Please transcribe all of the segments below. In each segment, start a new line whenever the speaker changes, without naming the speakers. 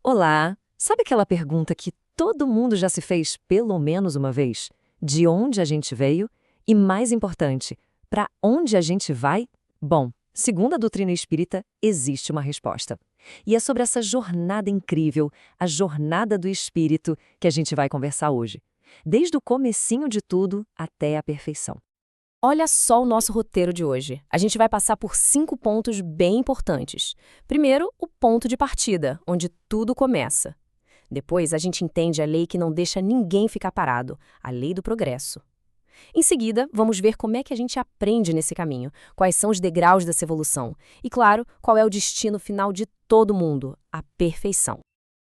Olá! Sabe aquela pergunta que todo mundo já se fez pelo menos uma vez? De onde a gente veio? E mais importante, para onde a gente vai? Bom, segundo a doutrina espírita, existe uma resposta. E é sobre essa jornada incrível, a jornada do espírito, que a gente vai conversar hoje. Desde o comecinho de tudo até a perfeição.
Olha só o nosso roteiro de hoje. A gente vai passar por 5 pontos bem importantes. Primeiro, o ponto de partida, onde tudo começa. Depois, a gente entende a lei que não deixa ninguém ficar parado, a lei do progresso. Em seguida, vamos ver como é que a gente aprende nesse caminho, quais são os degraus dessa evolução e, claro, qual é o destino final de todo mundo, a perfeição.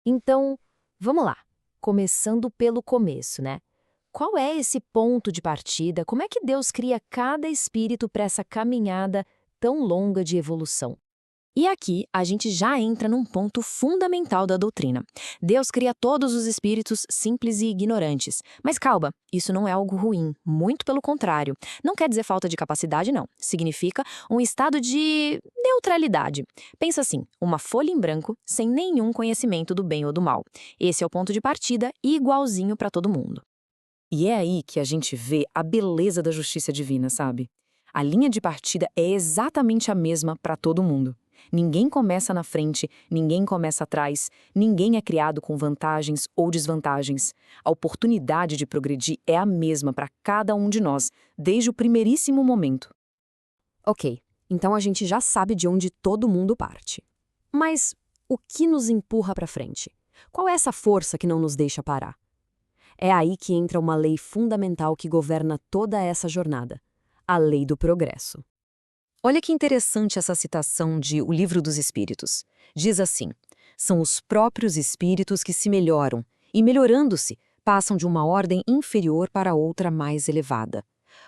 Então, vamos lá. Começando pelo começo, né? Qual é esse ponto de partida? Como é que Deus cria cada espírito para essa caminhada tão longa de evolução? E aqui a gente já entra num ponto fundamental da doutrina. Deus cria todos os espíritos simples e ignorantes. Mas calma, isso não é algo ruim, muito pelo contrário. Não quer dizer falta de capacidade, não. Significa um estado de neutralidade. Pensa assim, uma folha em branco sem nenhum conhecimento do bem ou do mal. Esse é o ponto de partida igualzinho para todo mundo. E é aí que a gente vê a beleza da justiça divina, sabe? A linha de partida é exatamente a mesma para todo mundo. Ninguém começa na frente, ninguém começa atrás, ninguém é criado com vantagens ou desvantagens. A oportunidade de progredir é a mesma para cada um de nós, desde o primeiríssimo momento. Ok, então a gente já sabe de onde todo mundo parte. Mas o que nos empurra para frente? Qual é essa força que não nos deixa parar? É aí que entra uma lei fundamental que governa toda essa jornada, a lei do progresso. Olha que interessante essa citação de O Livro dos Espíritos. Diz assim: são os próprios espíritos que se melhoram, e melhorando-se, passam de uma ordem inferior para outra mais elevada.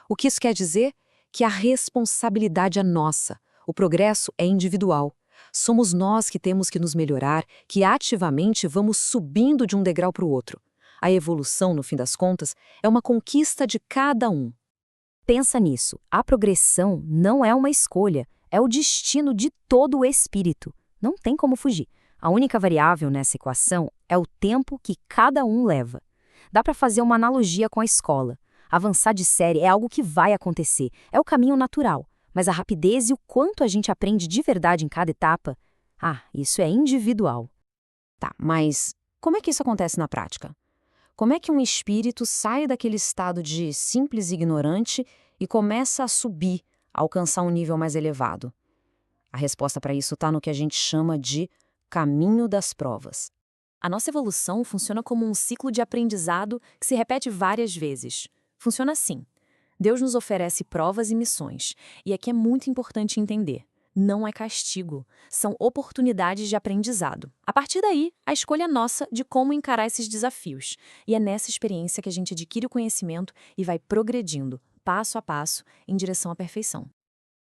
O que isso quer dizer? Que a responsabilidade é nossa, o progresso é individual. Somos nós que temos que nos melhorar, que ativamente vamos subindo de um degrau para o outro. A evolução, no fim das contas, é uma conquista de cada um. Pensa nisso, a progressão não é uma escolha, é o destino de todo o espírito. Não tem como fugir. A única variável nessa equação é o tempo que cada um leva. Dá para fazer uma analogia com a escola. Avançar de série é algo que vai acontecer, é o caminho natural. Mas a rapidez e o quanto a gente aprende de verdade em cada etapa, isso é individual. Tá, mas como é que isso acontece na prática? Como é que um espírito sai daquele estado de simples ignorante e começa a subir, a alcançar um nível mais elevado? A resposta para isso está no que a gente chama de caminho das provas. A nossa evolução funciona como um ciclo de aprendizado que se repete várias vezes. Funciona assim. Deus nos oferece provas e missões, e aqui é muito importante entender. Não é castigo, são oportunidades de aprendizado. A partir daí, a escolha é nossa de como encarar esses desafios. E é nessa experiência que a gente adquire o conhecimento e vai progredindo, passo a passo, em direção à perfeição.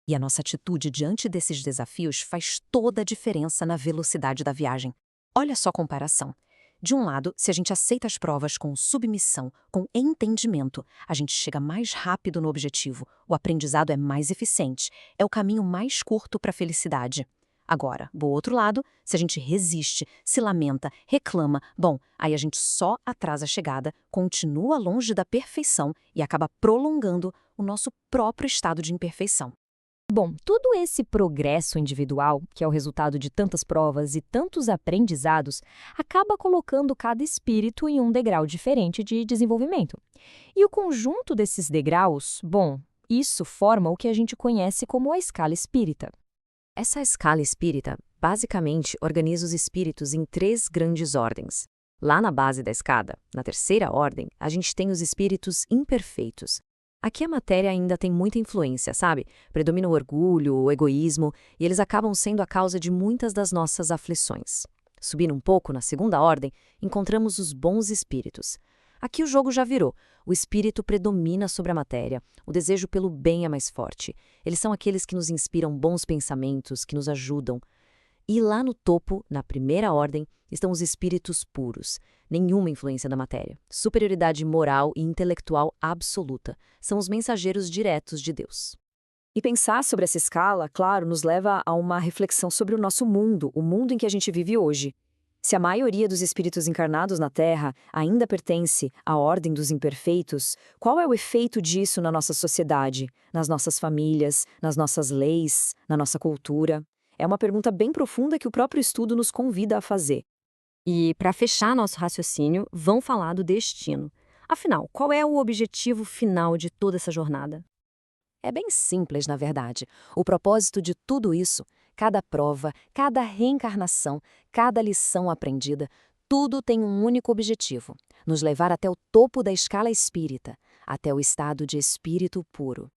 E a nossa atitude diante desses desafios faz toda a diferença na velocidade da viagem. Olha só a comparação. De um lado, se a gente aceita as provas com submissão, com entendimento, a gente chega mais rápido no objetivo, o aprendizado é mais eficiente, é o caminho mais curto para a felicidade. Agora, do outro lado, se a gente resiste, se lamenta, reclama, aí a gente só atrasa a chegada, continua longe da perfeição e acaba prolongando o nosso próprio estado de imperfeição. Todo esse progresso individual, que é o resultado de tantas provas e tantos aprendizados, acaba colocando cada espírito em um degrau diferente de desenvolvimento. E o conjunto desses degraus, isso forma o que a gente conhece como a escala espírita. Essa escala espírita, basicamente, organiza os espíritos em 3 grandes ordens. Lá na base da escada, na terceira ordem, a gente tem os espíritos imperfeitos. Aqui a matéria ainda tem muita influência, sabe? Predomina o orgulho, o egoísmo, e eles acabam sendo a causa de muitas das nossas aflições. Subindo um pouco, na segunda ordem, encontramos os bons espíritos. Aqui o jogo já virou. O espírito predomina sobre a matéria. O desejo pelo bem é mais forte. Eles são aqueles que nos inspiram bons pensamentos, que nos ajudam. E lá no topo, na primeira ordem, estão os espíritos puros. Nenhuma influência da matéria. Superioridade moral e intelectual absoluta. São os mensageiros diretos de Deus. E pensar sobre essa escala, claro, nos leva a uma reflexão sobre o nosso mundo, o mundo em que a gente vive hoje.
Se a maioria dos espíritos encarnados na Terra ainda pertence à ordem dos imperfeitos, qual é o efeito disso na nossa sociedade, nas nossas famílias, nas nossas leis, na nossa cultura? É uma pergunta bem profunda que o próprio estudo nos convida a fazer.
E, para fechar nosso raciocínio, vamos falar do destino. Afinal, qual é o objetivo final de toda essa jornada?
É bem simples, na verdade. O propósito de tudo isso, cada prova, cada reencarnação, cada lição aprendida, tudo tem um único objetivo: nos levar até o topo da escala espírita, até o estado de espírito puro.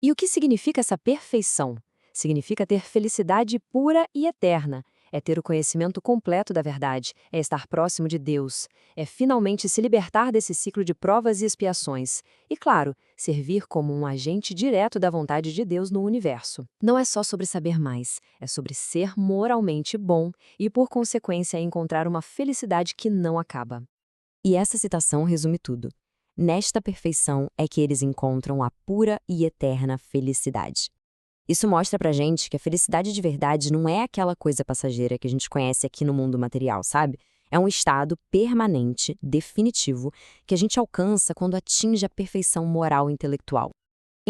E o que significa essa perfeição? Significa ter felicidade pura e eterna. É ter o conhecimento completo da verdade, é estar próximo de Deus, é finalmente se libertar desse ciclo de provas e expiações. E, claro, servir como um agente direto da vontade de Deus no universo. Não é só sobre saber mais, é sobre ser moralmente bom e, por consequência, encontrar uma felicidade que não acaba. E essa citação resume tudo. Nesta perfeição é que eles encontram a pura e eterna felicidade. Isso mostra pra gente que a felicidade de verdade não é aquela coisa passageira que a gente conhece aqui no mundo material, sabe? É um estado permanente, definitivo, que a gente alcança quando atinge a perfeição moral e intelectual.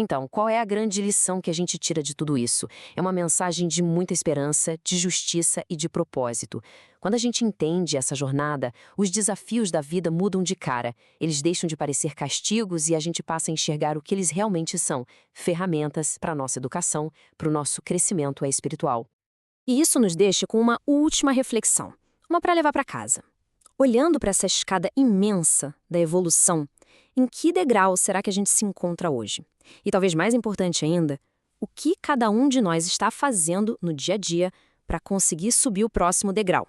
Então, qual é a grande lição que a gente tira de tudo isso? É uma mensagem de muita esperança, de justiça e de propósito. Quando a gente entende essa jornada, os desafios da vida mudam de cara. Eles deixam de parecer castigos e a gente passa a enxergar o que eles realmente são: ferramentas para a nossa educação, para o nosso crescimento espiritual.
E isso nos deixa com uma última reflexão, uma para levar para casa. Olhando para essa escada imensa da evolução, em que degrau será que a gente se encontra hoje? E talvez mais importante ainda, o que cada um de nós está fazendo no dia a dia para conseguir subir o próximo degrau?